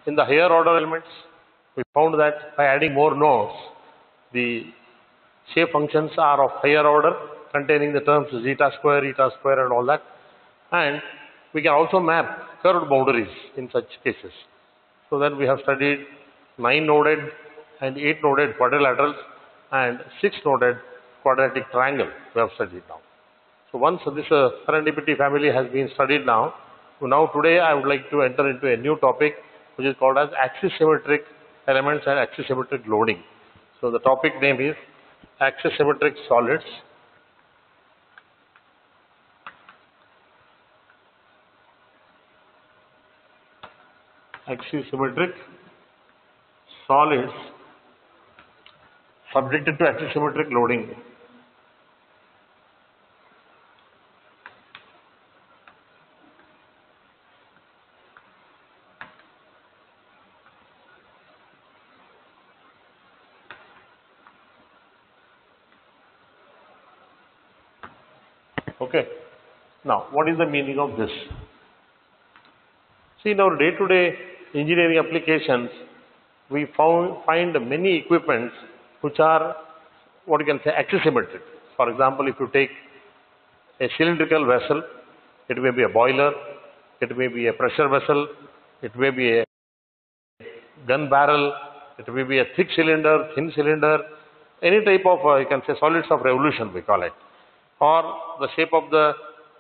In the higher order elements, we found that by adding more nodes, the shape functions are of higher order, containing the terms zeta square, eta square and all that. And we can also map curved boundaries in such cases. So then we have studied 9-noded and 8-noded quadrilaterals and 6-noded quadratic triangle we have studied now. So once this serendipity family has been studied now, today I would like to enter into a new topic which is called as axisymmetric elements and axisymmetric loading. So the topic name is axisymmetric solids. Axisymmetric solids subjected to axisymmetric loading. Okay. Now, what is the meaning of this? See, in our day-to-day engineering applications, we find many equipments which are what you can say axisymmetric. For example, if you take a cylindrical vessel, it may be a boiler, it may be a pressure vessel, it may be a gun barrel, it may be a thick cylinder, thin cylinder, any type of you can say solids of revolution we call it, or the shape of the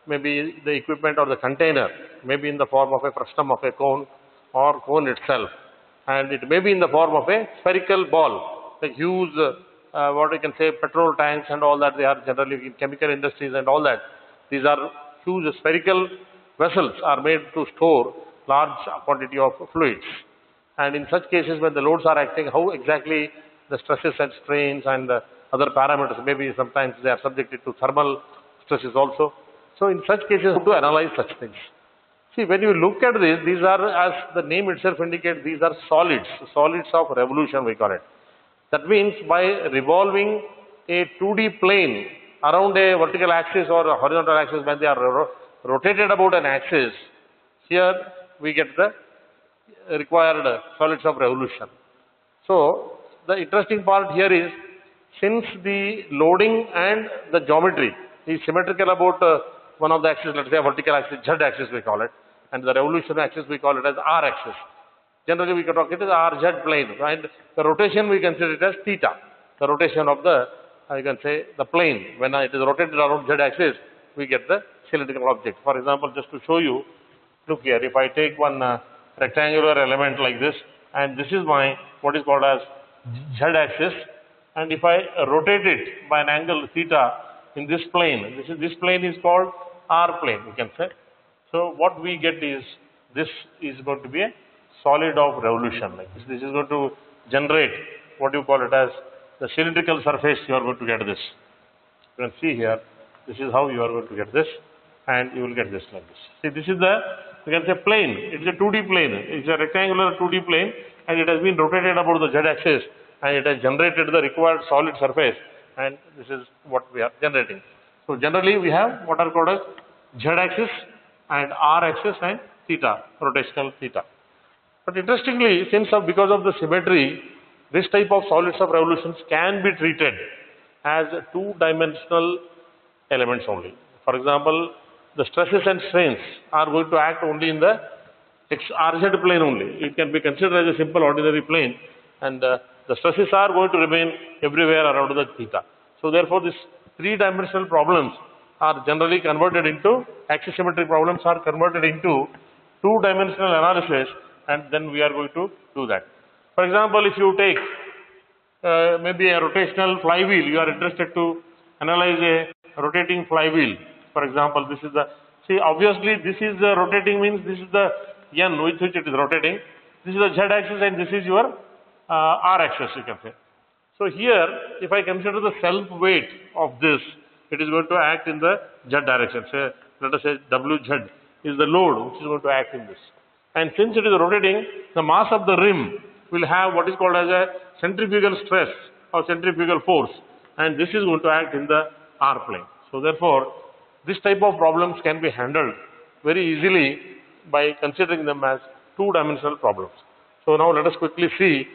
maybe the equipment or the container may be in the form of a frustum of a cone or cone itself, and it may be in the form of a spherical ball, like huge what you can say petrol tanks and all that. They are generally in chemical industries and all that. These are huge spherical vessels are made to store large quantity of fluids, and in such cases when the loads are acting, how exactly the stresses and strains and other parameters, maybe sometimes they are subjected to thermal stresses also. So in such cases, how to analyze such things? See, when you look at this, these are, as the name itself indicates, these are solids, solids of revolution we call it. That means by revolving a 2D plane around a vertical axis or a horizontal axis, when they are rotated about an axis, here we get the required solids of revolution. So the interesting part here is, since the loading and the geometry is symmetrical about one of the axes, let's say a vertical axis, Z axis we call it, and the revolution axis we call it as R axis. Generally we can talk it as RZ plane, and the rotation we consider it as theta, the rotation of the, you can say, the plane. When it is rotated around Z axis, we get the cylindrical object. For example, just to show you, look here, if I take one rectangular element like this, and this is my, what is called as Z axis, and if I rotate it by an angle theta in this plane, this plane is called R plane, you can say. So what we get is, this is going to be a solid of revolution. Like this is going to generate what you call it as the cylindrical surface. You are going to get this. You can see here, this is how you are going to get this, and you will get this like this. See, this is the, you can say, plane. It's a 2D plane. It's a rectangular 2D plane, and it has been rotated about the Z axis, and it has generated the required solid surface, and this is what we are generating. So generally we have what are called as Z axis and R axis and theta, rotational theta. But interestingly, since because of the symmetry, this type of solids of revolutions can be treated as two-dimensional elements only. For example, the stresses and strains are going to act only in the RZ plane only. It can be considered as a simple ordinary plane, and the stresses are going to remain everywhere around the theta. So therefore, these three-dimensional problems are generally converted into, axisymmetric problems are converted into two-dimensional analysis, and then we are going to do that. For example, if you take maybe a rotational flywheel, you are interested to analyze a rotating flywheel. For example, this is the, see, obviously this is the rotating, means this is the N with which it is rotating. This is the Z axis and this is your R axis, you can say. So here, if I consider the self weight of this, it is going to act in the Z direction. Say, let us say WZ is the load which is going to act in this. And since it is rotating, the mass of the rim will have what is called as a centrifugal stress or centrifugal force, and this is going to act in the R plane. So therefore, this type of problems can be handled very easily by considering them as two-dimensional problems. So now let us quickly see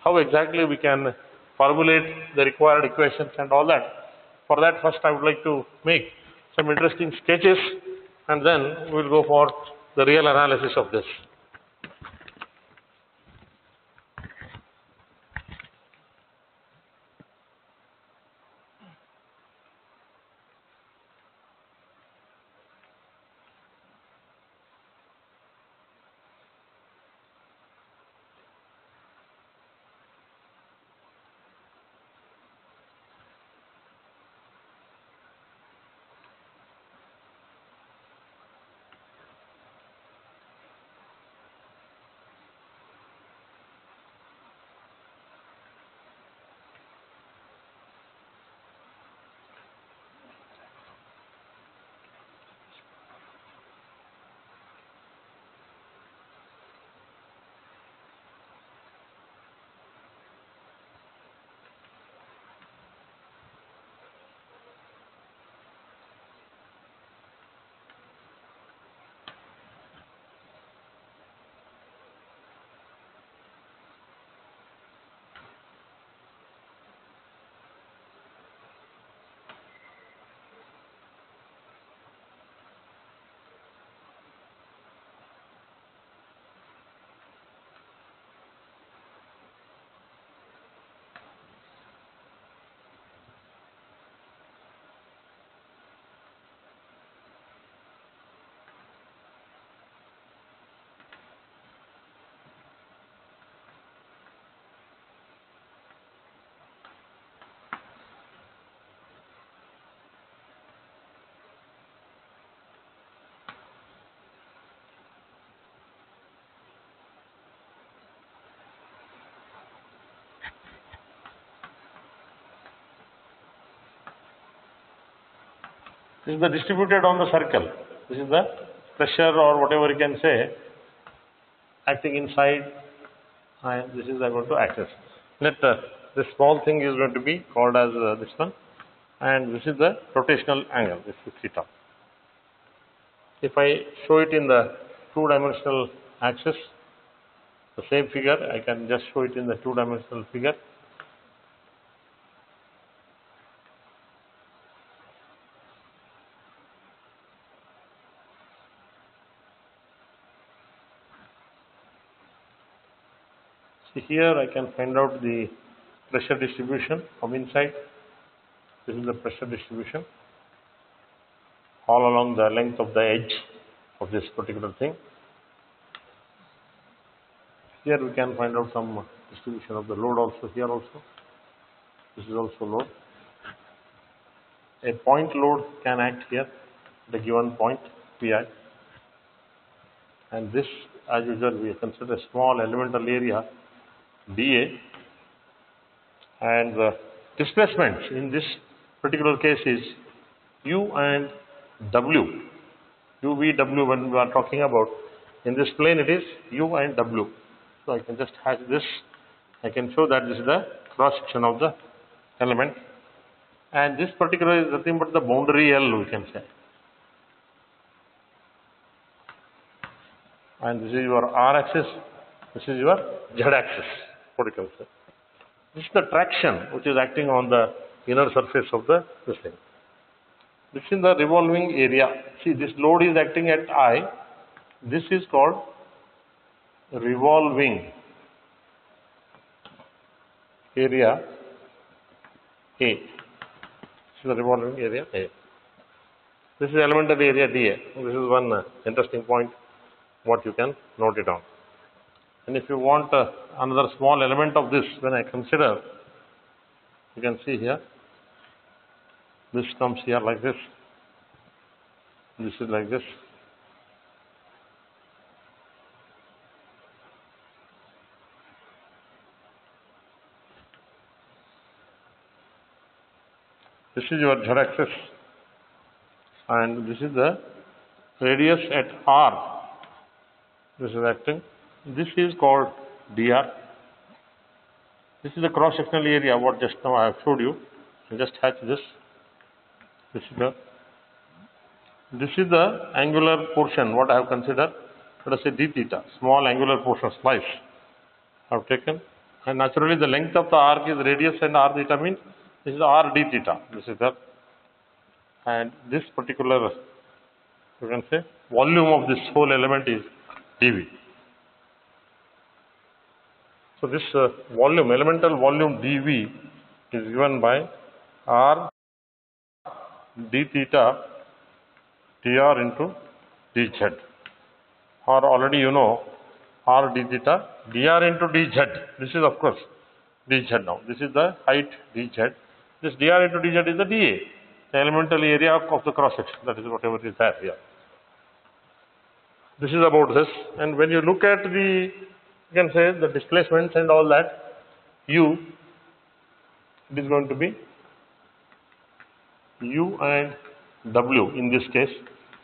how exactly we can formulate the required equations and all that. For that, first I would like to make some interesting sketches, and then we will go for the real analysis of this. This is the distributed on the circle. This is the pressure or whatever you can say acting inside, and this is going to access. Let this small thing is going to be called as this one, and this is the rotational angle, this is theta. If I show it in the two-dimensional axis, the same figure, I can just show it in the two-dimensional figure. Here I can find out the pressure distribution from inside. This is the pressure distribution all along the length of the edge of this particular thing. Here we can find out some distribution of the load also here also. This is also load. A point load can act here at a given point Pi, and this as usual we consider a small elemental area dA, and the displacement in this particular case is U and W. U, V, W when we are talking about. In this plane it is U and W. So I can just hatch this. I can show that this is the cross section of the element, and this particular is nothing but the boundary L, we can say. And this is your R axis, this is your Z axis, what you can say. This is the traction which is acting on the inner surface of this thing. This is the revolving area. See, this load is acting at I. This is called revolving area A. This is the revolving area A. This is elemental area dA. This is one interesting point what you can note it down. And if you want another small element of this, when I consider, you can see here, this comes here like this, this is like this. This is your Z axis, and this is the radius at R. This is acting. This is called dr. This is the cross-sectional area what just now I have showed you. I just hatch this. This is the angular portion what I have considered. Let us say d theta, small angular portion slice. I have taken, and naturally the length of the arc is radius, and r theta means this is r d theta. This is the, and this particular, you can say, volume of this whole element is dV. So this volume, elemental volume dV is given by r d theta dr into dz, or already you know r d theta dr into dz. This is of course dz now. This is the height dz. This dr into dz is the dA, the elemental area of the cross section. That is whatever is there here. This is about this. And when you look at the, you can say, the displacements and all that, u, it is going to be u and w in this case.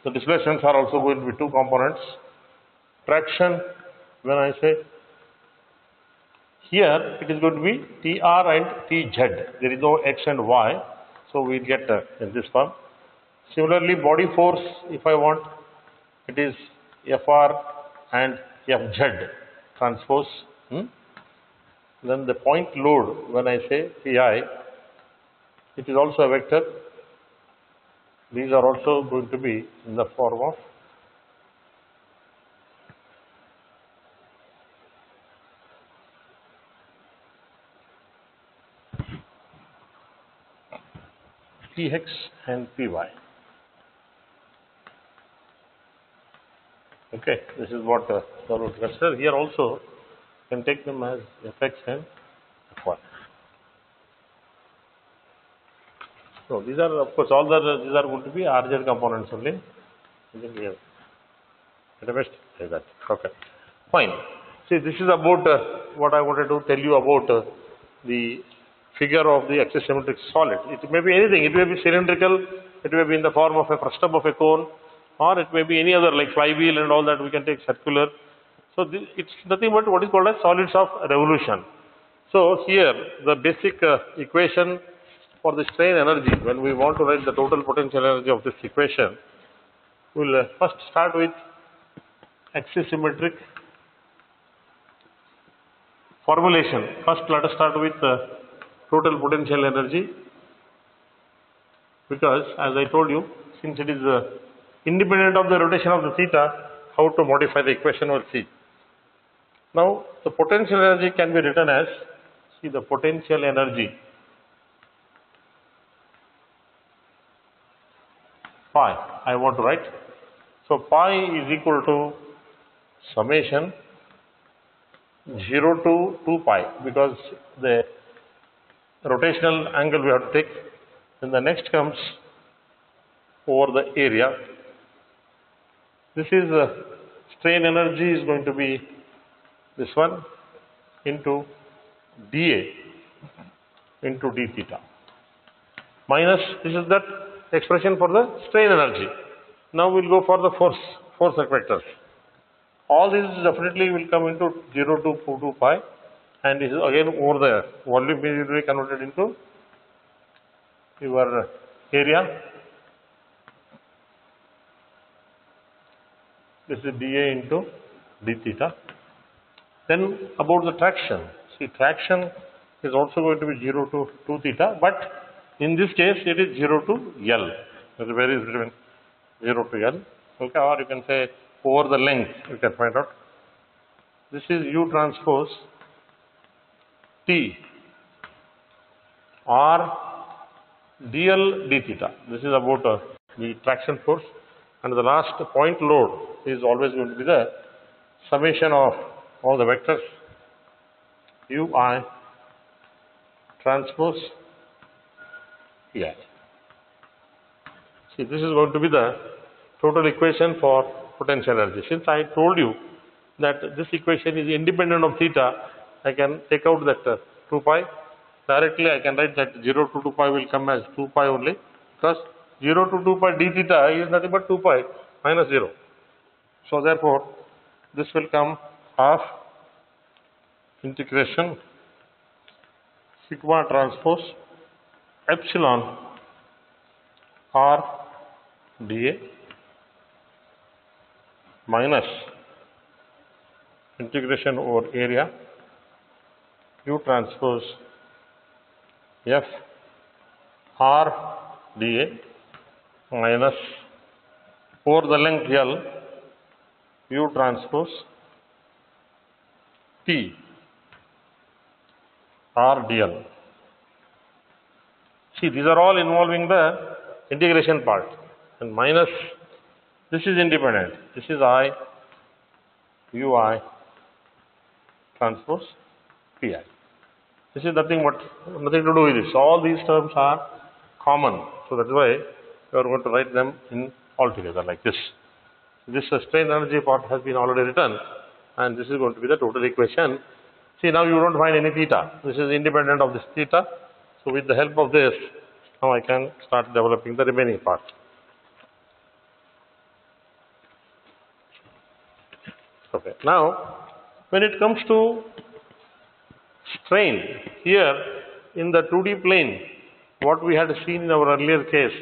The displacements are also going to be two components. Traction, when I say here, it is going to be Tr and Tz. There is no x and y, so we get in this form. Similarly, body force, if I want, it is Fr and Fz transpose. Then the point load, when I say Pi, it is also a vector. These are also going to be in the form of Px and Py. Okay, this is what the would consider. Here also can take them as Fx and Fy. So these are, of course, all these are going to be Rz components only. Here, like that. Okay, fine. See, this is about what I wanted to tell you about the figure of the axisymmetric solid. It may be anything. It may be cylindrical. It may be in the form of a frustum of a cone, or it may be any other like flywheel and all that. We can take circular. So it's nothing but what is called as solids of revolution. So here the basic equation for the strain energy, when we want to write the total potential energy of this equation, we will first start with axisymmetric formulation. First let us start with total potential energy, because as I told you, since it is independent of the rotation of the theta, how to modify the equation we'll see. Now the potential energy can be written as, see, the potential energy pi I want to write. So pi is equal to summation 0 to 2 pi, because the rotational angle we have to take. Then the next comes over the area. This is strain energy is going to be this one into dA into d theta minus, this is that expression for the strain energy. Now we'll go for the force vectors. All these definitely will come into 0 to 2 pi, and this is again over the volume will be converted into your area. This is dA into d theta. Then about the traction. See, traction is also going to be 0 to 2 theta, but in this case it is 0 to L. There varies between 0 to L. Okay, or you can say over the length, you can find out. This is U transpose T R dl d theta. This is about the traction force, and the last point load is always going to be the summation of all the vectors Ui transpose Pi. See, this is going to be the total equation for potential energy. Since I told you that this equation is independent of theta, I can take out that 2 pi. Directly I can write that 0 to 2 pi will come as 2 pi only, because 0 to 2 pi d theta is nothing but 2 pi minus 0. So therefore this will come half integration sigma transpose epsilon r dA minus integration over area U transpose F R dA minus over the length L U transpose T R dl. See, these are all involving the integration part, and minus this is independent. This is I Ui transpose Pi. This is nothing to do with this. All these terms are common, so that's why we are going to write them in all together like this. This strain energy part has been already written, and this is going to be the total equation. See, now you don't find any theta. This is independent of this theta. So with the help of this, now I can start developing the remaining part. Okay. Now, when it comes to strain, here in the 2D plane, what we had seen in our earlier case,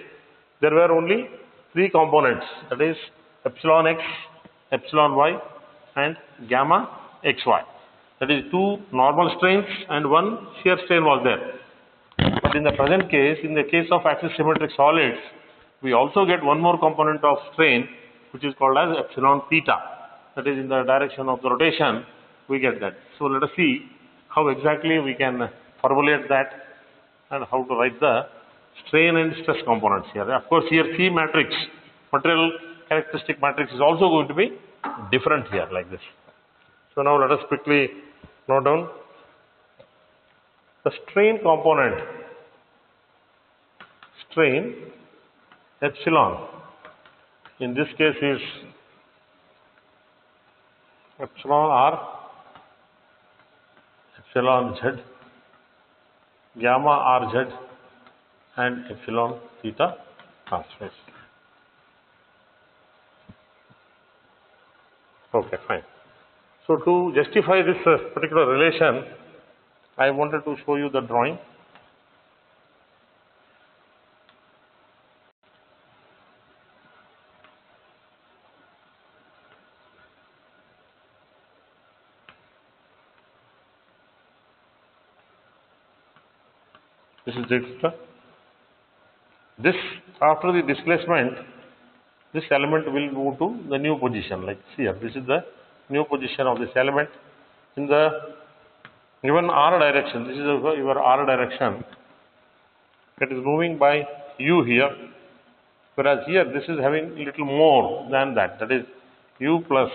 there were only three components, that is epsilon x, epsilon y and gamma xy. That is two normal strains and one shear strain was there. But in the present case, in the case of axisymmetric solids, we also get one more component of strain, which is called as epsilon theta. That is in the direction of the rotation, we get that. So let us see how exactly we can formulate that and how to write the strain and stress components here. Of course, here C matrix, material characteristic matrix, is also going to be different here like this. So now let us quickly note down the strain component. Strain epsilon in this case is epsilon r, epsilon z, gamma rz and epsilon theta transpose. Okay, fine. So to justify this particular relation, I wanted to show you the drawing. This is the this after the displacement, this element will move to the new position. Like here, this is the new position of this element in the given r direction. This is your r direction. It is moving by u here, whereas here this is having little more than that. That is u plus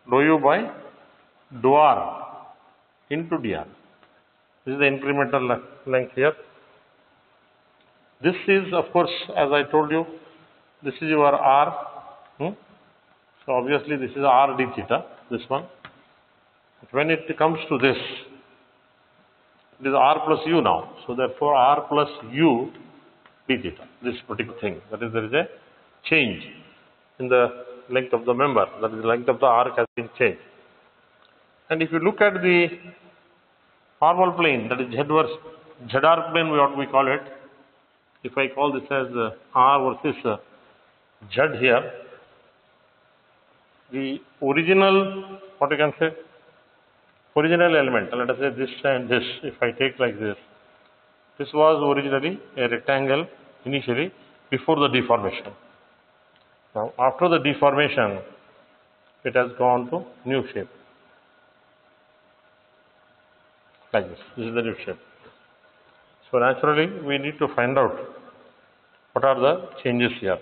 dou u by dou r into dr. This is the incremental length here. This is, of course, as I told you, this is your r. So obviously this is r d theta, this one. But when it comes to this, it is r plus u now. So therefore r plus u d theta, this particular thing. That is, there is a change in the length of the member. That is, the length of the arc has been changed. And if you look at the normal plane, that is ZR plane, what we call it. If I call this as R versus Z here, the original, what you can say, original element, let us say this and this, if I take like this was originally a rectangle initially before the deformation. Now after the deformation, it has gone to new shape. Like this. This is the new shape. So naturally, we need to find out what are the changes here.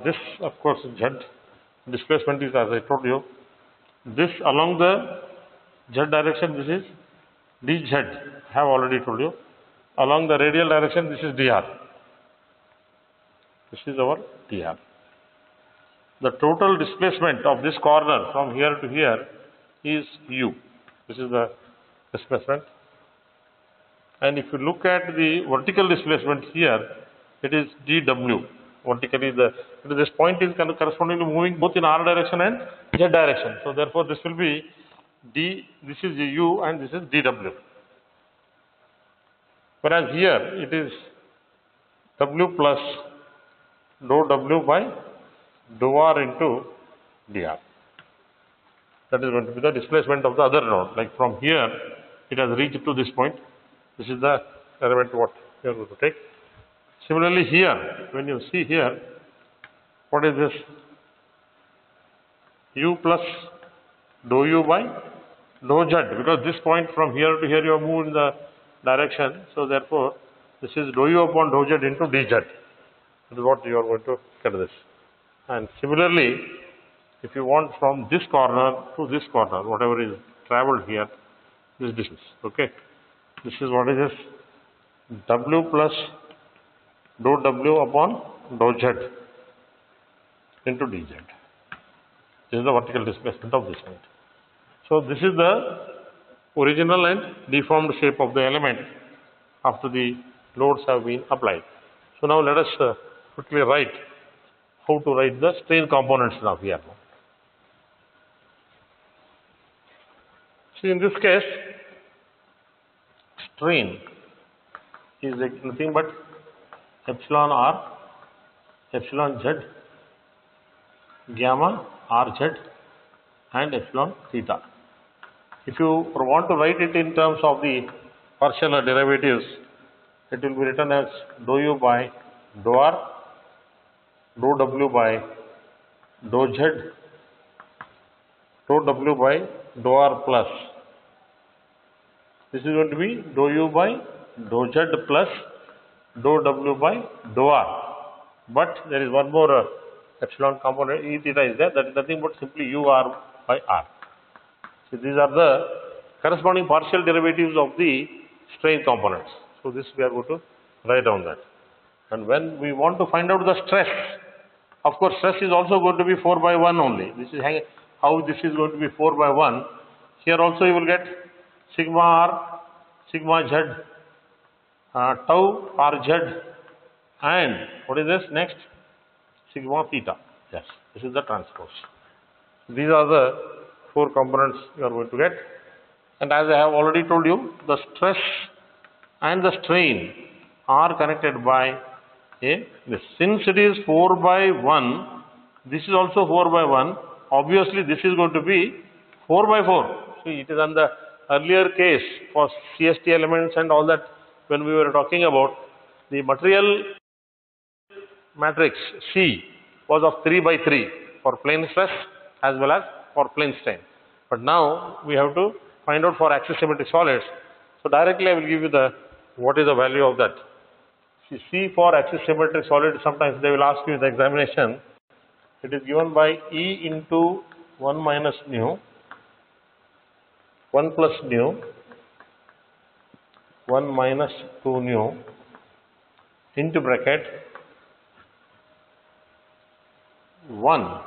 This, of course, Z displacement is, as I told you. This along the Z direction, this is dz. I have already told you. Along the radial direction, this is dr. This is our dr. The total displacement of this corner from here to here is u. This is the displacement. And if you look at the vertical displacement here, it is dw. Vertically, this point is correspondingly moving both in r direction and z direction. So therefore, this will be this is u and this is dw. Whereas here it is w plus dou w by dou r into dr. That is going to be the displacement of the other node. Like from here, it has reached to this point. This is the element what you are going to take. Similarly here, when you see here, what is this? U plus dou u by dou z, because this point from here to here you have moved in the direction. So therefore, this is dou u upon dou z into dz. That is what you are going to get this. And similarly, if you want from this corner to this corner, whatever is traveled here, this distance. Okay, this is what is this? W plus dou w upon dou z into dz. This is the vertical displacement of this point. So this is the original and deformed shape of the element after the loads have been applied. So now let us quickly write how to write the strain components now here. See, in this case, strain is like nothing but epsilon r, epsilon z, gamma rz and epsilon theta. If you want to write it in terms of the partial derivatives, it will be written as dou u by dou r, dou w by dou z, dou w by dou r plus. This is going to be dou u by dou z plus dou w by dou r. But there is one more epsilon component, E theta is there, that is nothing but simply u r by r. So these are the corresponding partial derivatives of the strain components. So this we are going to write down that. And when we want to find out the stress, of course stress is also going to be 4 by 1 only. This is how this is going to be 4 by 1. Here also you will get sigma r, sigma z, tau rz, and what is this next? Sigma theta. Yes, this is the transpose. These are the 4 components you are going to get. And as I have already told you, the stress and the strain are connected by this. Since it is 4 by 1, this is also 4 by 1. Obviously, this is going to be 4 by 4. See, it is on the earlier case for CST elements and all that when we were talking about the material matrix C was of 3 by 3 for plane stress as well as for plane strain. But now we have to find out for axisymmetric solids. So directly I will give you the what is the value of that. C for axisymmetric solid, sometimes they will ask you in the examination. It is given by E into 1 minus nu, 1 plus nu, 1 minus 2 nu into bracket 1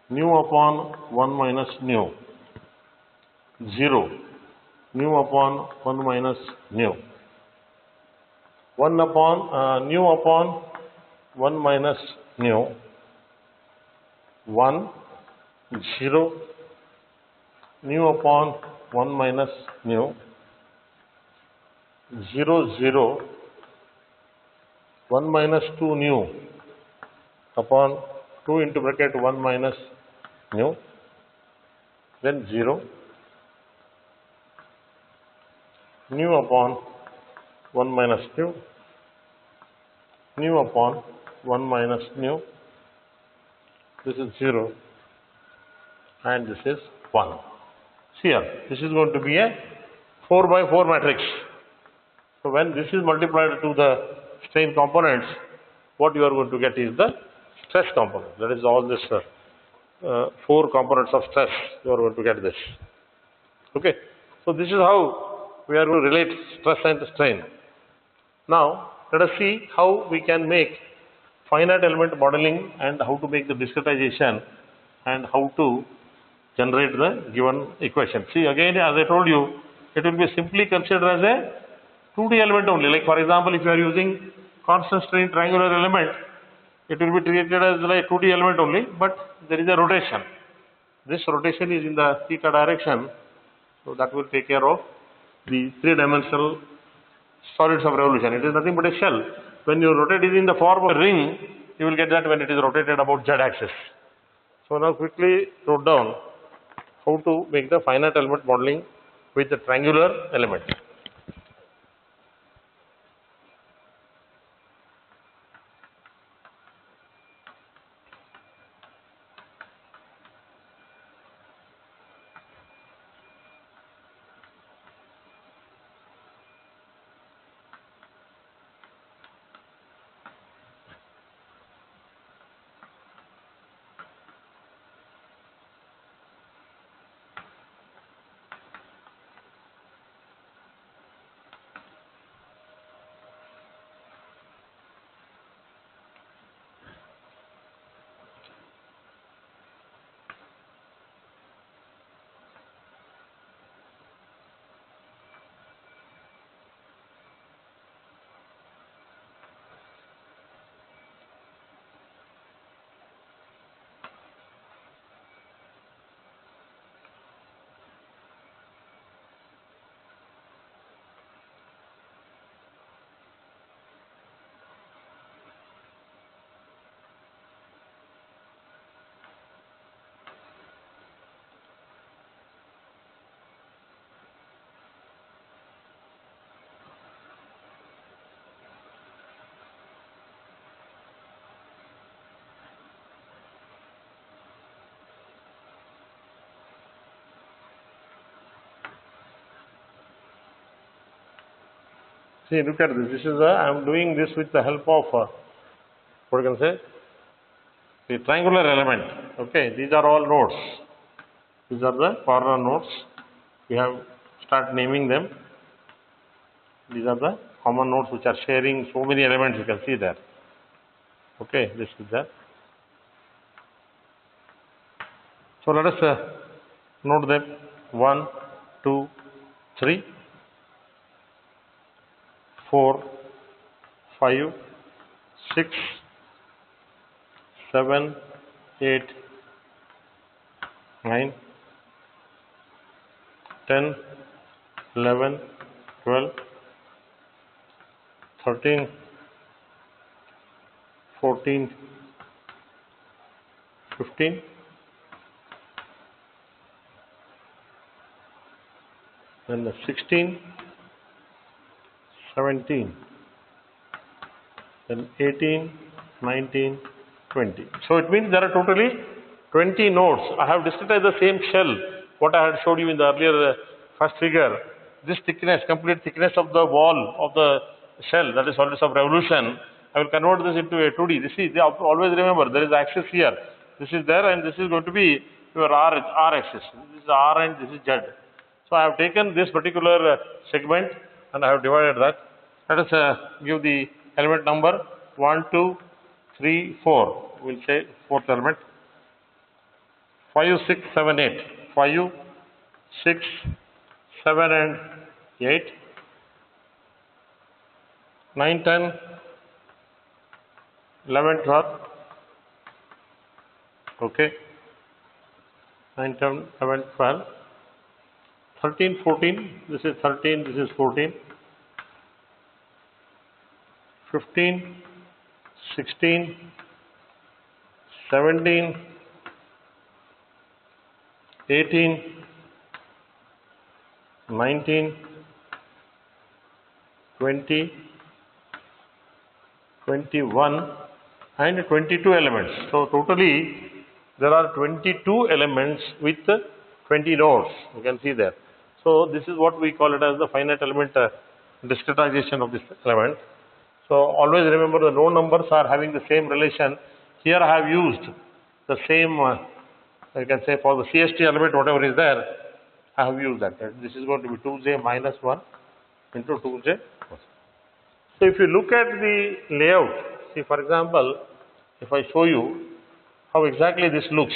nu upon 1 minus nu, 0 nu upon 1 minus nu, 1 upon nu upon 1 minus nu, 1 0 nu upon 1 minus nu, 0 0 1 minus 2 nu upon 2 into bracket 1 minus nu, then 0 nu upon 1 minus nu, nu upon 1 minus nu, this is 0 and this is 1. See here, this is going to be a 4 by 4 matrix. So when this is multiplied to the strain components, what you are going to get is the stress component. That is all this 4 components of stress, you are going to get this. Okay, so this is how we are going to relate stress and strain. Now let us see how we can make finite element modeling and how to make the discretization and how to generate the given equation. See, again, as I told you, it will be simply considered as a 2D element only. Like for example, if you are using constant strain triangular element, it will be treated as like 2D element only, but there is a rotation. This rotation is in the theta direction, so that will take care of the 3-dimensional solids of revolution. It is nothing but a shell. When you rotate it in the form of a ring, you will get that when it is rotated about z axis. So now quickly wrote down how to make the finite element modeling with the triangular element. See, look at this. This is I am doing this with the help of what you can say, the triangular element. Okay, these are all nodes. These are the corner nodes. We have start naming them. These are the common nodes which are sharing so many elements. You can see there. Okay, this is that. So let us note them. 1, 2, 3, 4, 5, 6, 7, 8, 9, 10, 11, 12, 13, 14, 15, then 16, 17, then 18, 19, 20. So it means there are totally 20 nodes. I have discretized the same shell, what I had showed you in the earlier first figure. This thickness, complete thickness of the wall of the shell, that is solidus of revolution, I will convert this into a 2D. This is, always remember, there is axis here. This is there and this is going to be your R axis. This is R and this is Z. So I have taken this particular segment and I have divided that. Let us give the element number 1, 2, 3, 4. We will say fourth element. 5, 6, 7, 8. 5, 6, 7 and 8. 9, 10, 11, 12. Okay. 9, 10, 11, 12. 13, 14. This is 13, this is 14. 15, 16, 17, 18, 19, 20, 21 and 22 elements. So totally there are 22 elements with 20 nodes. You can see there. So this is what we call it as the finite element discretization of this element. So always remember the node numbers are having the same relation. Here I have used the same, you can say for the CST element, whatever is there, I have used that. This is going to be 2j minus 1 into 2j. So if you look at the layout, see for example, if I show you how exactly this looks.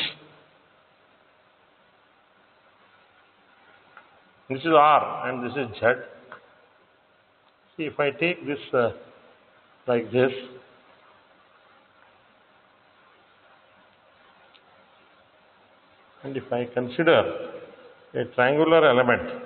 This is R and this is Z. See if I take this like this, and if I consider a triangular element,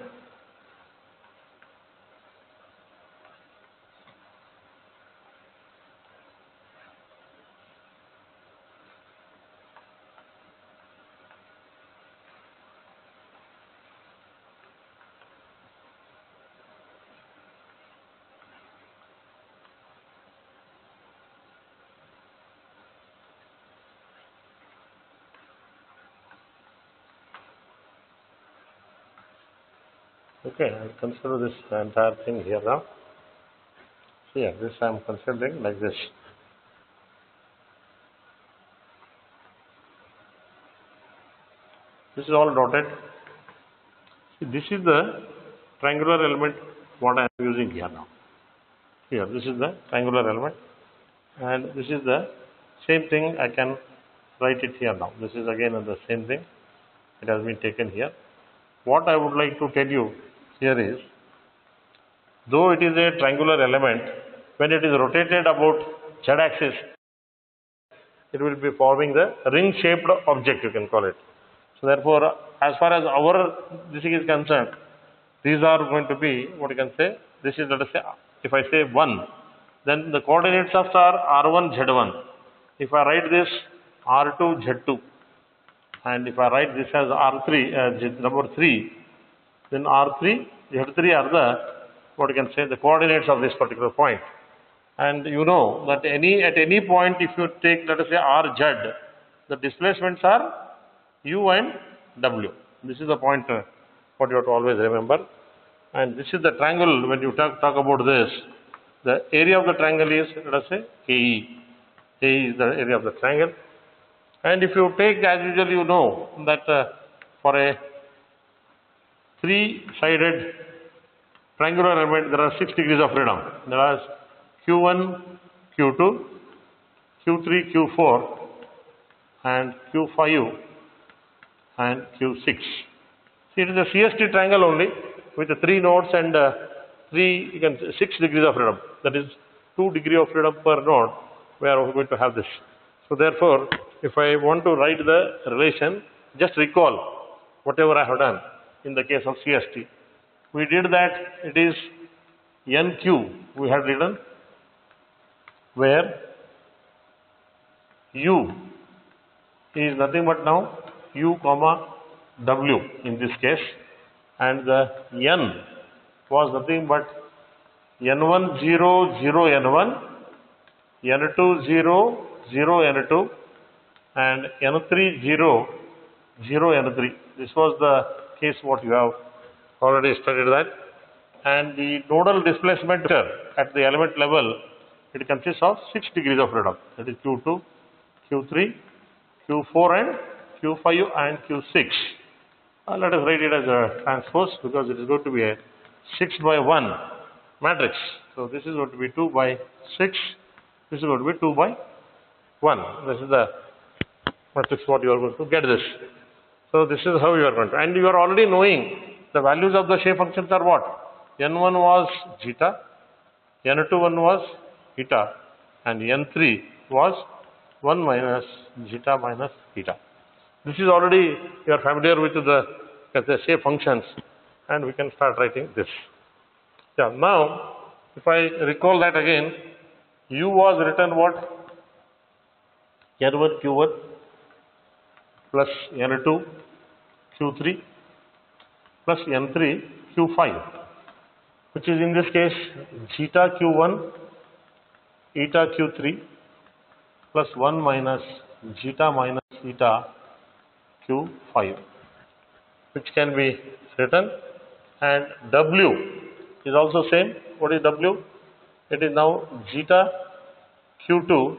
Okay, I'll consider this entire thing here now. Here, this I am considering like this. This is all dotted. This is the triangular element what I am using here now. Here, this is the triangular element, and this is the same thing. I can write it here now. This is again the same thing. It has been taken here. What I would like to tell you here is, though it is a triangular element, when it is rotated about z-axis, it will be forming the ring-shaped object, you can call it. So therefore, as far as our this is concerned, these are going to be, what you can say, this is, let us say, if I say 1, then the coordinates of are R1, Z1. If I write this R2, Z2, and if I write this as R3, number 3, then R3, Z3 are the, what you can say, the coordinates of this particular point. And you know that at any point, if you take, let us say, RZ, the displacements are U and W. This is the point what you have to always remember. And this is the triangle. When you talk about this, the area of the triangle is, let us say, AE. AE is the area of the triangle. And if you take, as usual, you know that for a three-sided triangular element, there are 6 degrees of freedom. There are Q1, Q2, Q3, Q4, and Q5, and Q6. See, it is a CST triangle only with the 3 nodes and 6 degrees of freedom. That is 2 degrees of freedom per node. We are going to have this. So therefore, if I want to write the relation, just recall whatever I have done in the case of CST. We did that, it is NQ we had written, where U is nothing but now U comma W in this case, and the N was nothing but N1 0 0 N1, N2 0 0 N2, and N3 0 0 N3. This was the case what you have already studied that. And the nodal displacement at the element level, it consists of 6 degrees of freedom. That is Q2, Q3, Q4 and Q5 and Q6. Let us write it as a transpose because it is going to be a 6 by 1 matrix. So this is going to be 2 by 6. This is going to be 2 by 1. This is the matrix what you are going to get this. So this is how you are going to. And you are already knowing the values of the shape functions are what? N1 was zeta, N2 was eta, and N3 was 1 minus zeta minus eta. This is already, you are familiar with the shape functions, and we can start writing this. Yeah, now, if I recall that again, U was written what? N1 Q1 plus N2 Q3 plus N3 Q5, which is in this case zeta Q1 eta Q3 plus 1 minus zeta minus eta Q5, which can be written, and W is also same. What is W? It is now zeta Q2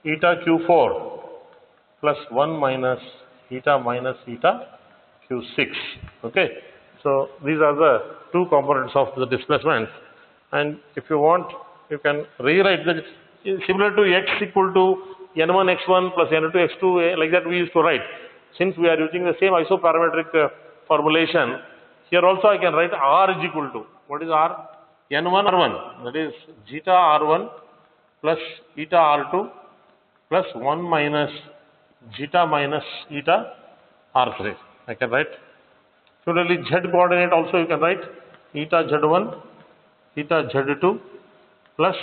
eta Q4 plus 1 minus eta minus eta Q6. Okay. So these are the 2 components of the displacement, and if you want, you can rewrite the similar to x equal to N1 x1 plus N2 x2, like that we used to write. Since we are using the same isoparametric formulation, here also I can write R is equal to, what is R? N1 R1, that is zeta R1 plus eta R2 plus 1 minus zeta minus eta R3. I can write. Similarly, Z coordinate also you can write eta Z1, eta Z2 plus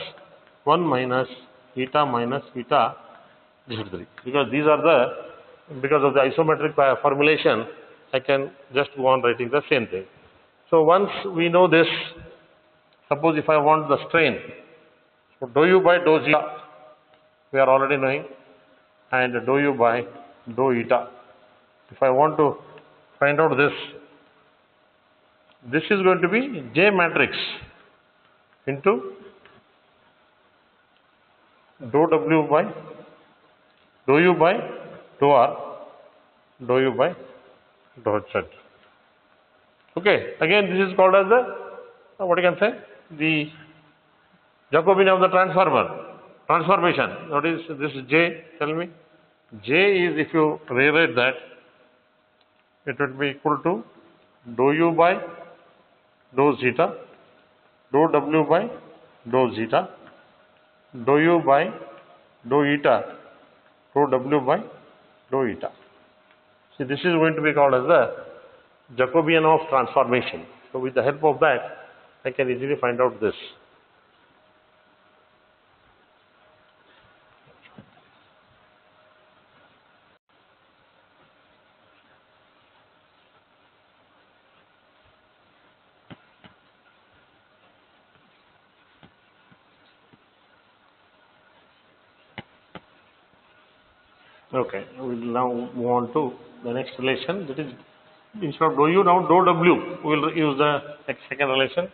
1 minus eta minus eta Z3. Because these are because of the isometric formulation, I can just go on writing the same thing. So once we know this, suppose if I want the strain, so dou U by dou zeta, we are already knowing, and dou U by dou eta. If I want to find out this, This is going to be J matrix into dou W by dou U by dou R, dou U by dou Z. Okay, again this is called as the, what you can say, the Jacobian of the transformation. What is this J? Tell me. J is, if you rewrite that, it would be equal to dou U by dou zeta, dou W by dou zeta, dou U by dou eta, dou W by dou eta. See, this is going to be called as the Jacobian of transformation. So with the help of that, I can easily find out this. Okay, we will now move on to the next relation. That is, instead of dou U, now dou W. We will use the second relation.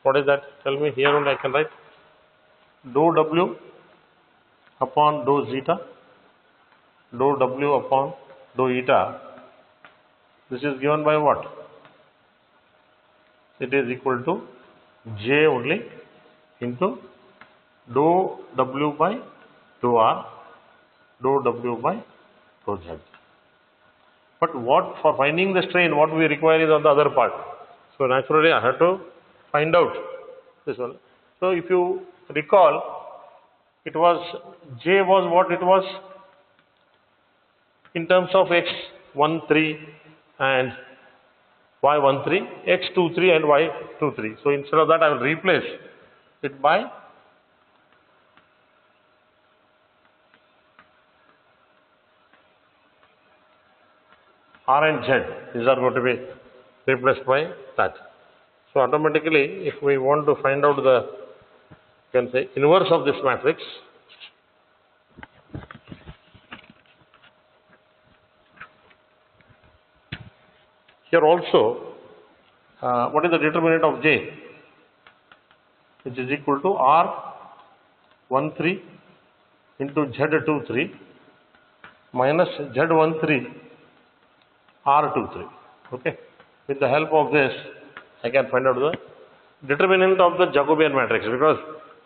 What is that? Tell me. Here only I can write dou W upon dou zeta, dou W upon dou eta. This is given by what? It is equal to J only into dou W by dou R, dou W by dou Z. But what, for finding the strain, what we require is on the other part. So naturally I have to find out this one. So if you recall, it was, J was what it was in terms of x13 and y13, x23 and y23. So instead of that, I will replace it by R and Z. These are going to be replaced by that. So automatically, if we want to find out the, you can say, inverse of this matrix, here also, what is the determinant of J? Which is equal to R13 into Z23 minus Z13 R23. Okay. With the help of this, I can find out the determinant of the Jacobian matrix, because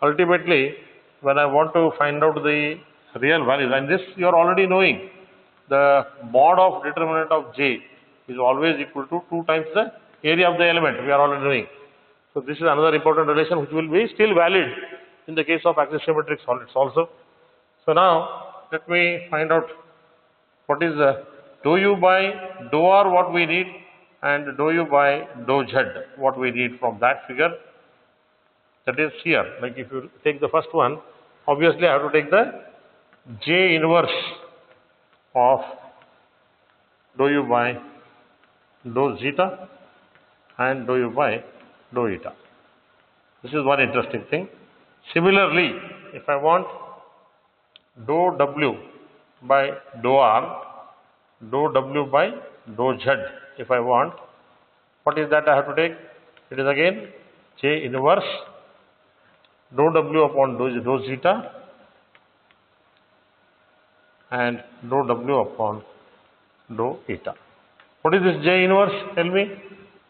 ultimately, when I want to find out the real values, and this you are already knowing, the mod of determinant of J is always equal to 2 times the area of the element. We are already knowing. So this is another important relation which will be still valid in the case of axisymmetric solids also. So now let me find out what is the dou U by dou R what we need, and dou U by dou Z what we need from that figure. That is here. Like if you take the first one, obviously I have to take the J inverse of dou U by dou zeta and dou U by dou eta. This is one interesting thing. Similarly, if I want dou W by dou R, dou W by dou Z, if I want, what is that I have to take? It is again J inverse dou W upon dou zeta and dou W upon dou eta. What is this J inverse? Tell me.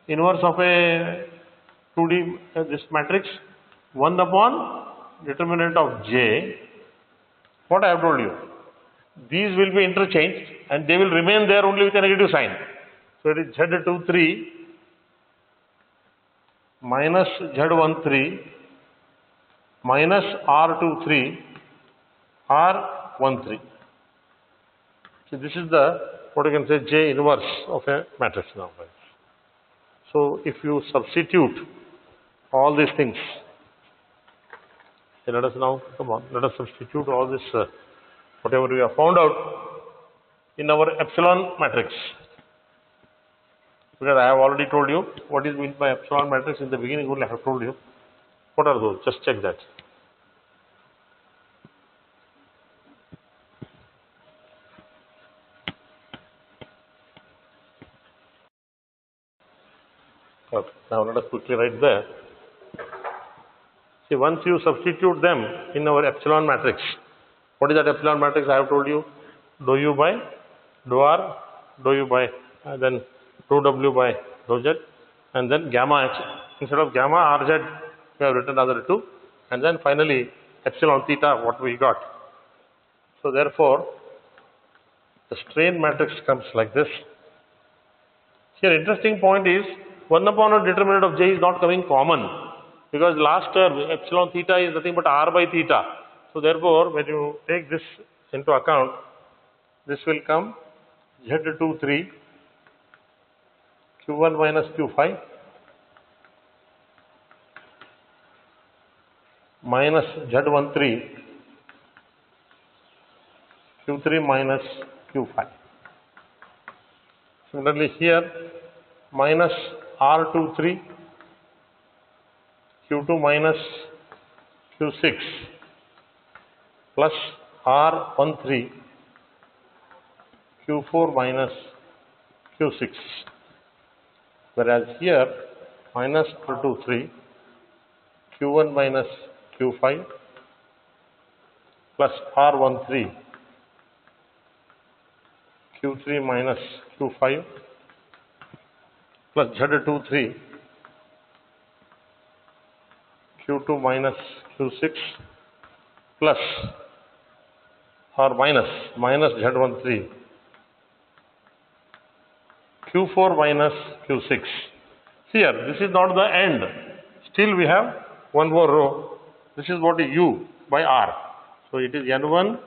Inverse of a 2D this matrix, 1 upon determinant of J. What I have told you? These will be interchanged and they will remain there only with a negative sign. So it is Z23 minus Z13 minus R23 R13. So this is the, what you can say, J inverse of a matrix now. So if you substitute all these things, so let us now, come on, let us substitute all this, whatever we have found out in our epsilon matrix. Because I have already told you what is meant by epsilon matrix in the beginning, only I have told you. What are those? Just check that. Okay. Now let us quickly write there. See, once you substitute them in our epsilon matrix, what is that epsilon matrix? I have told you, dou u by dou r, dou u by then dou w by dou z, and then gamma x. Instead of gamma rz, we have written other two, and then finally epsilon theta, what we got. So therefore, the strain matrix comes like this. Here, interesting point is 1 upon a determinant of J is not coming common, because last term epsilon theta is nothing but r by theta. So therefore, when you take this into account, this will come Z23 Q1 minus Q5 minus Z13 Q3 minus Q5. Similarly here, minus R23 Q2 minus Q6 plus R13 Q4 minus Q6. Whereas here, minus R23 Q1 minus Q5 plus R13 Q3 minus Q5 plus Z23 Q2 minus Q6 plus or minus Z13 Q4 minus Q6. Here, this is not the end. Still we have one more row. This is what is U by R. So it is N1,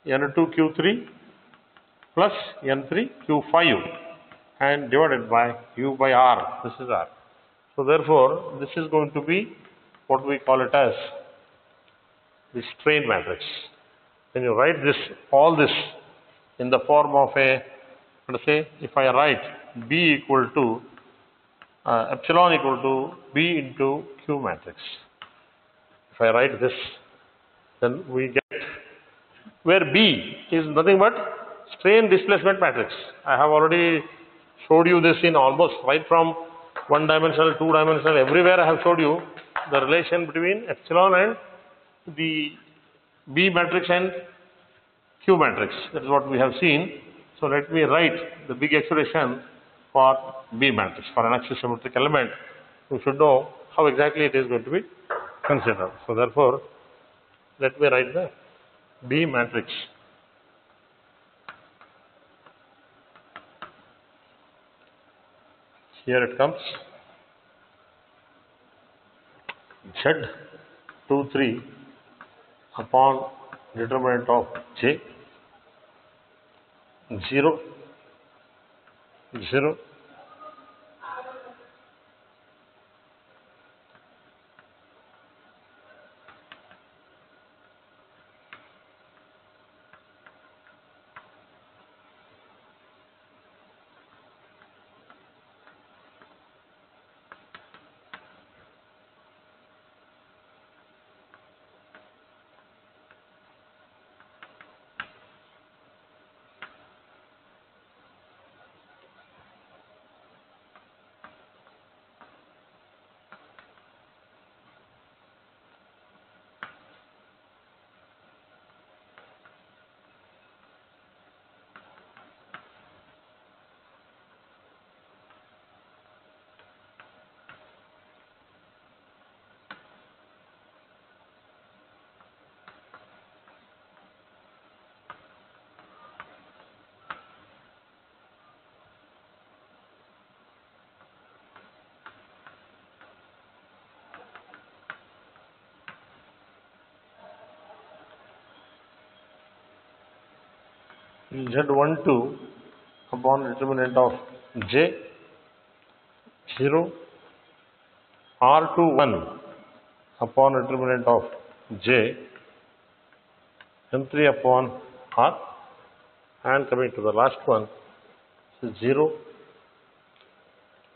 N2 Q3 plus N3 Q5 and divided by U by R. This is R. So therefore, this is going to be what we call it as the strain matrix. When you write this, all this in the form of a, let us say, if I write B equal to epsilon equal to B into Q matrix. If I write this, then we get where B is nothing but strain displacement matrix. I have already showed you this in almost right from one dimensional, two dimensional, everywhere I have showed you the relation between epsilon and the B matrix and Q matrix. That is what we have seen. So let me write the big expression for B matrix. For an axisymmetric element, we should know how exactly it is going to be considered. So therefore, let me write the B matrix. Here it comes. Z23 upon determinant of J 0, 0, Z12 upon determinant of J 0, R21 upon determinant of J M3 upon R, and coming to the last one, 0,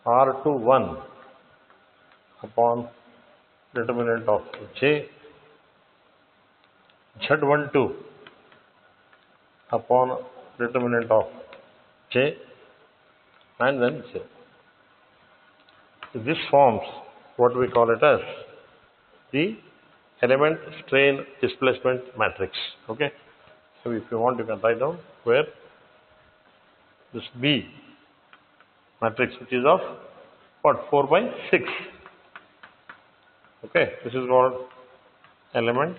R21 upon determinant of J Z12 upon determinant of J and then 0. This forms what we call it as the element strain displacement matrix. Okay. So if you want, you can write down where this B matrix, which is of what, 4 by 6. Okay, this is called element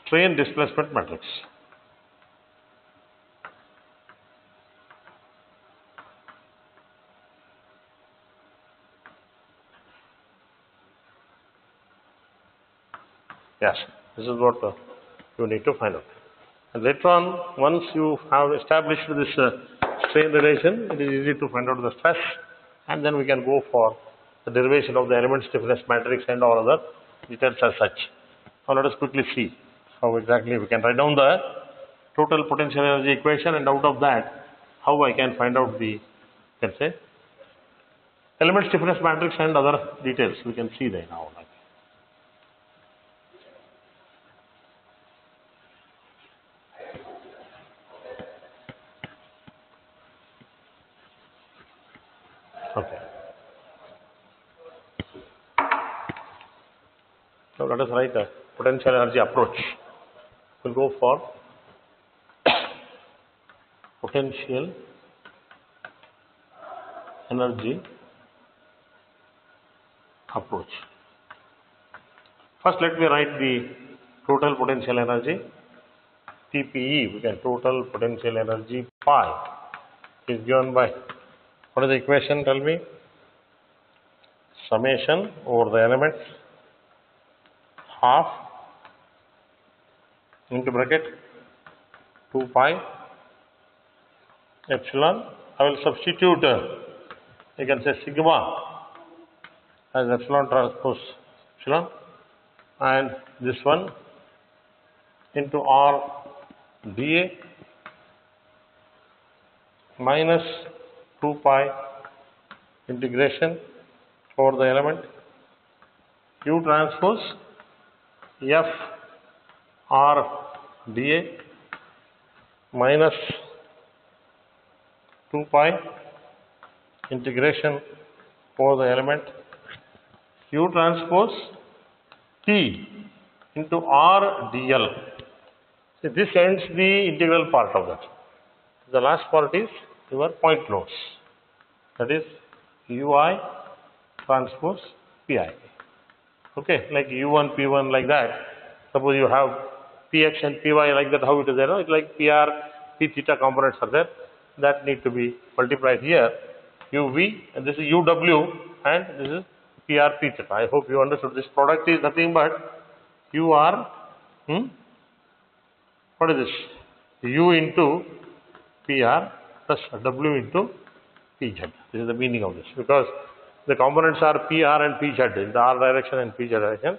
strain displacement matrix. Yes, this is what you need to find out. And later on, once you have established this strain relation, it is easy to find out the stress, and then we can go for the derivation of the element stiffness matrix and all other details as such. Now let us quickly see how exactly we can write down the total potential energy equation, and out of that, how I can find out the, you can say, element stiffness matrix and other details. We can see there now. Okay. So let us write a potential energy approach. We'll go for potential energy approach. First, let me write the total potential energy, TPE. We can total potential energy pi is given by, what is the equation? Tell me. Summation over the elements half into bracket 2 pi epsilon. I will substitute, you can say sigma as epsilon transpose epsilon, and this one into R dA minus 2 pi integration for the element Q transpose F R dA minus 2 pi integration for the element Q transpose T into R dl. So this ends the integral part of that. The last part is your point loads, that is Ui transpose Pi. Okay, like U1, P1 like that. Suppose you have Px and Py like that, how it is there? No? It's like Pr, P theta components are there. That need to be multiplied here. Uv, and this is Uw, and this is Pr, P theta. I hope you understood. This product is nothing but Ur, what is this? U into Pr plus W into Pz. This is the meaning of this, because the components are Pr and Pz in the R direction and Pz direction,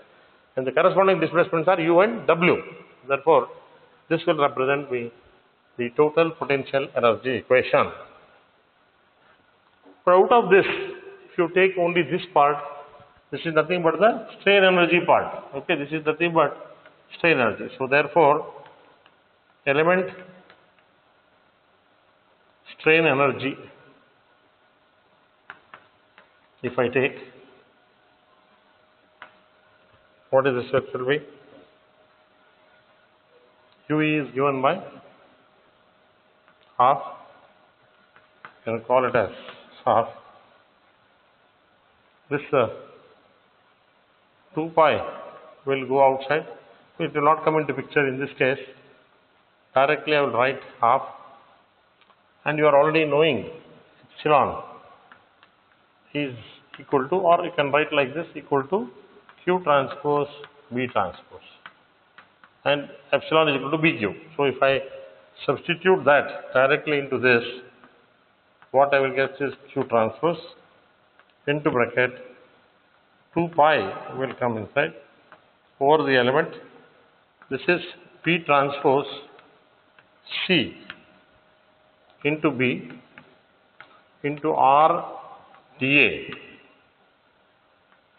and the corresponding displacements are U and W. Therefore, this will represent the total potential energy equation. But out of this, if you take only this part, this is nothing but the strain energy part. Okay, this is nothing but strain energy. So therefore, element strain energy, if I take, what is this? It will be QE is given by half, you can call it as half. This 2 pi will go outside, so it will not come into picture in this case. Directly I will write half, and you are already knowing epsilon is equal to, or you can write like this, equal to Q transpose B transpose, and epsilon is equal to BQ. So if I substitute that directly into this, what I will get is Q transpose into bracket 2 pi will come inside over the element. This is P transpose C into B into R dA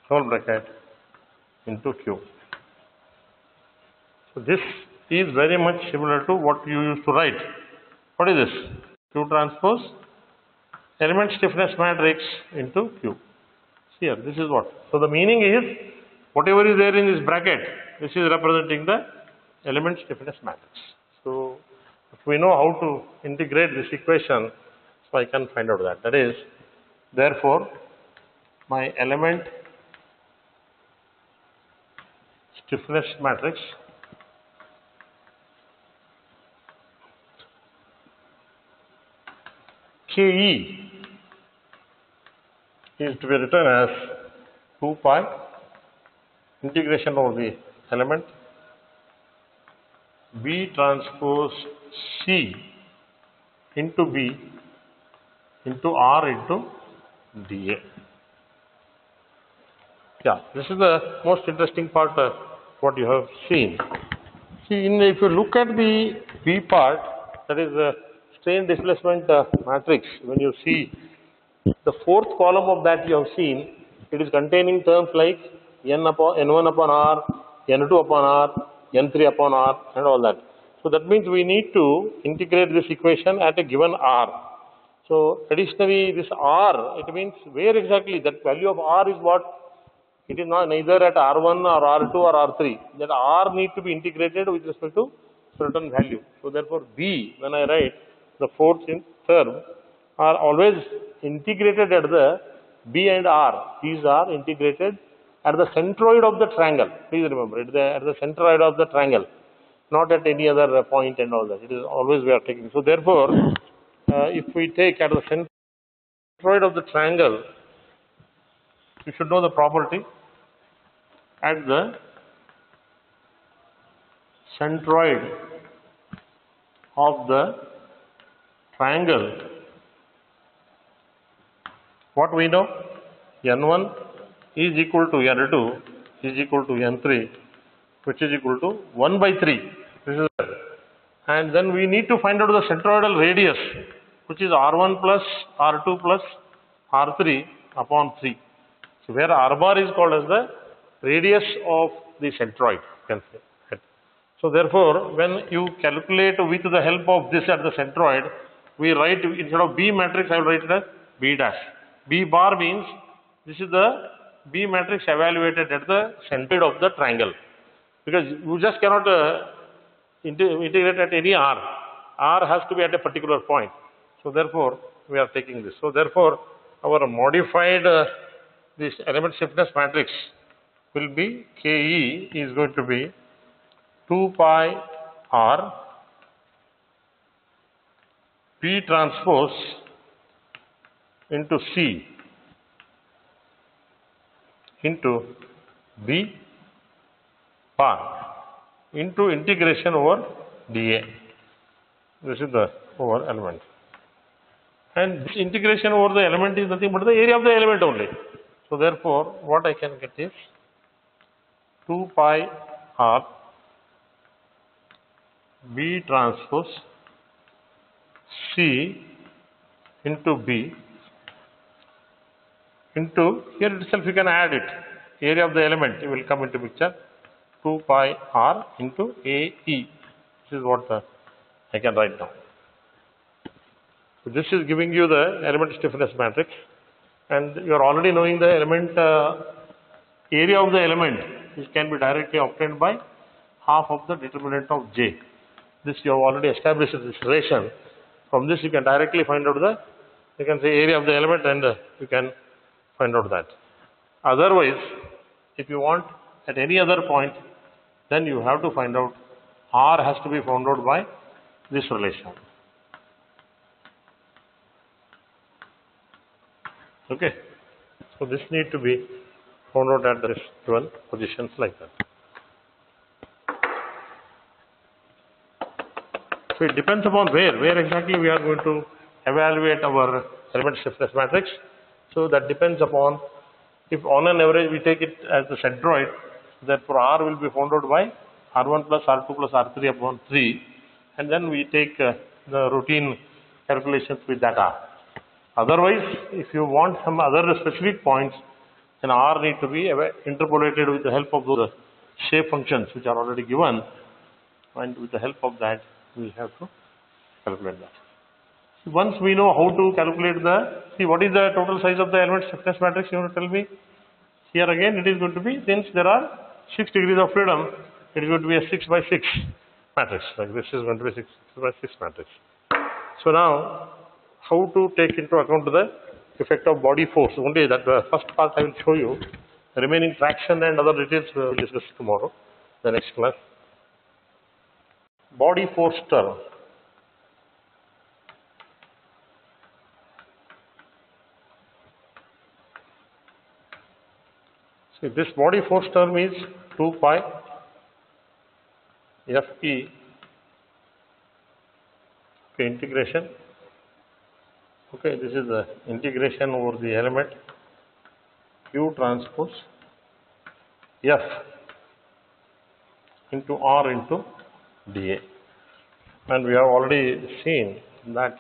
whole bracket into Q. So this is very much similar to what you used to write. What is this? Q transpose element stiffness matrix into Q. Here, this is what. So the meaning is, whatever is there in this bracket, this is representing the element stiffness matrix. So if we know how to integrate this equation, so I can find out that. That is, therefore, my element stiffness matrix KE is to be written as 2 pi integration of the element B transpose C into B into R into dA. Yeah, this is the most interesting part of what you have seen. See, if you look at the B part, that is the strain displacement matrix, when you see the fourth column of that you have seen, it is containing terms like N1 upon R, N2 upon R, N3 upon R and all that. So that means we need to integrate this equation at a given R. So additionally this R, it means where exactly that value of R is what? It is not neither at R1 or R2 or R3. That R need to be integrated with respect to certain value. So therefore B, when I write the fourth term, are always integrated at the B and R. These are integrated at the centroid of the triangle. Please remember, at the centroid of the triangle, not at any other point and all that. It is always we are taking. So therefore, if we take at the centroid of the triangle, you should know the property at the centroid of the triangle. What we know? N1 is equal to N2 is equal to N3, which is equal to 1 by 3. This is it. And then we need to find out the centroidal radius, which is R1 plus R2 plus R3 upon 3. So where R bar is called as the radius of the centroid, you can say. So therefore, when you calculate with the help of this at the centroid, we write, instead of B matrix, I will write it as B dash. B bar means this is the B matrix evaluated at the centroid of the triangle. Because you just cannot integrate at any R. R has to be at a particular point. So therefore, we are taking this. So therefore, our modified this element stiffness matrix will be KE is going to be 2 pi R P transpose into C into B bar into integration over dA. This is the over element. And this integration over the element is nothing but the area of the element only. So therefore, what I can get is 2 pi R B transpose C into B into, here itself you can add it, area of the element, it will come into picture, 2 pi R into AE. This is what I can write down. So this is giving you the element stiffness matrix, and you are already knowing the element area of the element, which can be directly obtained by half of the determinant of J. This you have already established this relation. From this you can directly find out the, you can say area of the element, and you can find out that. Otherwise, if you want at any other point, then you have to find out R has to be found out by this relation. Okay. So this need to be found out at the given positions like that. So it depends upon where exactly we are going to evaluate our element stiffness matrix. So that depends upon, if on an average we take it as the centroid, therefore R will be found out by R1 plus R2 plus R3 upon 3, and then we take the routine calculations with that R. Otherwise, if you want some other specific points, then R need to be interpolated with the help of those shape functions which are already given, and with the help of that we have to calculate that. Once we know how to calculate the, see what is the total size of the element stiffness matrix, you want to tell me? Here again it is going to be, since there are 6 degrees of freedom, it is going to be a 6 by 6 matrix. Like this is going to be 6 by 6 matrix. So now, how to take into account the effect of body force? Only that the first part I will show you. The remaining traction and other details we will discuss tomorrow, the next class. Body force term. See, this body force term is 2 pi Fe, okay, integration. Okay, this is the integration over the element Q transpose F into R into dA. And we have already seen that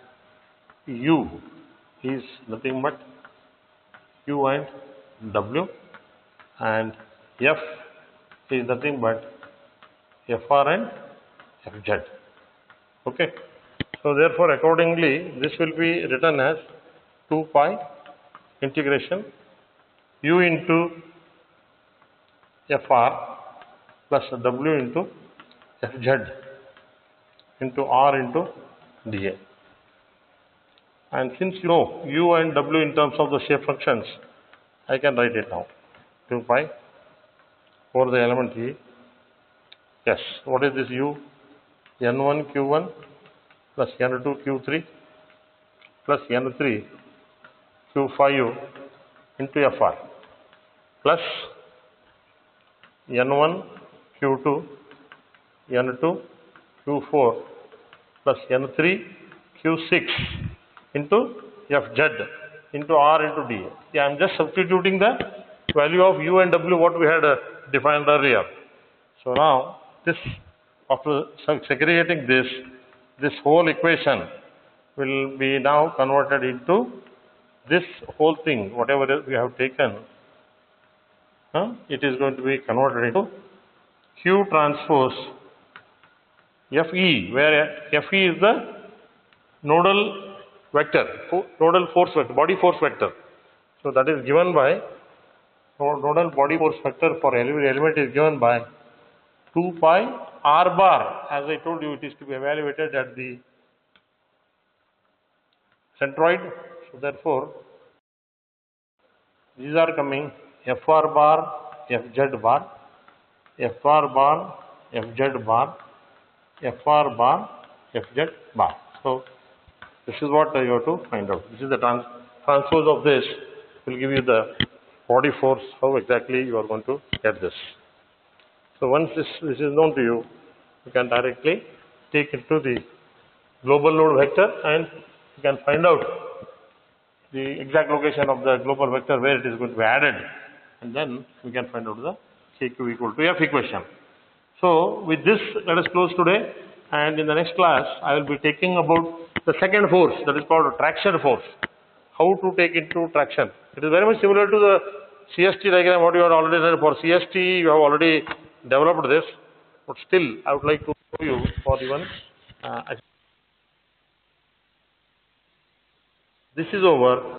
U is nothing but Q and W, and F is nothing but Fr and Fz. Okay. So therefore, accordingly, this will be written as 2 pi integration U into Fr plus W into Fz into R into dA. And since you know U and W in terms of the shape functions, I can write it now. 2 pi over the element E. Yes, what is this U? N1 Q1 plus N2 Q3 plus N3 Q5 into Fr plus N1 Q2 N2 Q4 plus N3 Q6 into Fz into R into dA. Yeah, I am just substituting the value of U and W what we had defined earlier. So now this, after segregating this whole equation will be now converted into this whole thing, whatever we have taken, it is going to be converted into Q transpose Fe, where Fe is the nodal vector, nodal force vector, body force vector. So that is given by, nodal body force vector for every element is given by 2 pi R bar. As I told you, it is to be evaluated at the centroid. So therefore, these are coming Fr bar, Fz bar, Fr bar, Fz bar, Fr bar, Fz bar. So this is what you have to find out. This is the transpose of this will give you the body force, how exactly you are going to get this. So once this is known to you, you can directly take it to the global load vector and you can find out the exact location of the global vector where it is going to be added, and then we can find out the KQ equal to F equation. So with this, let us close today, and in the next class I will be taking about the second force, that is called traction force. How to take into traction. It is very much similar to the CST diagram what you have already done. For CST you have already developed this, but still I would like to show you for even this is over.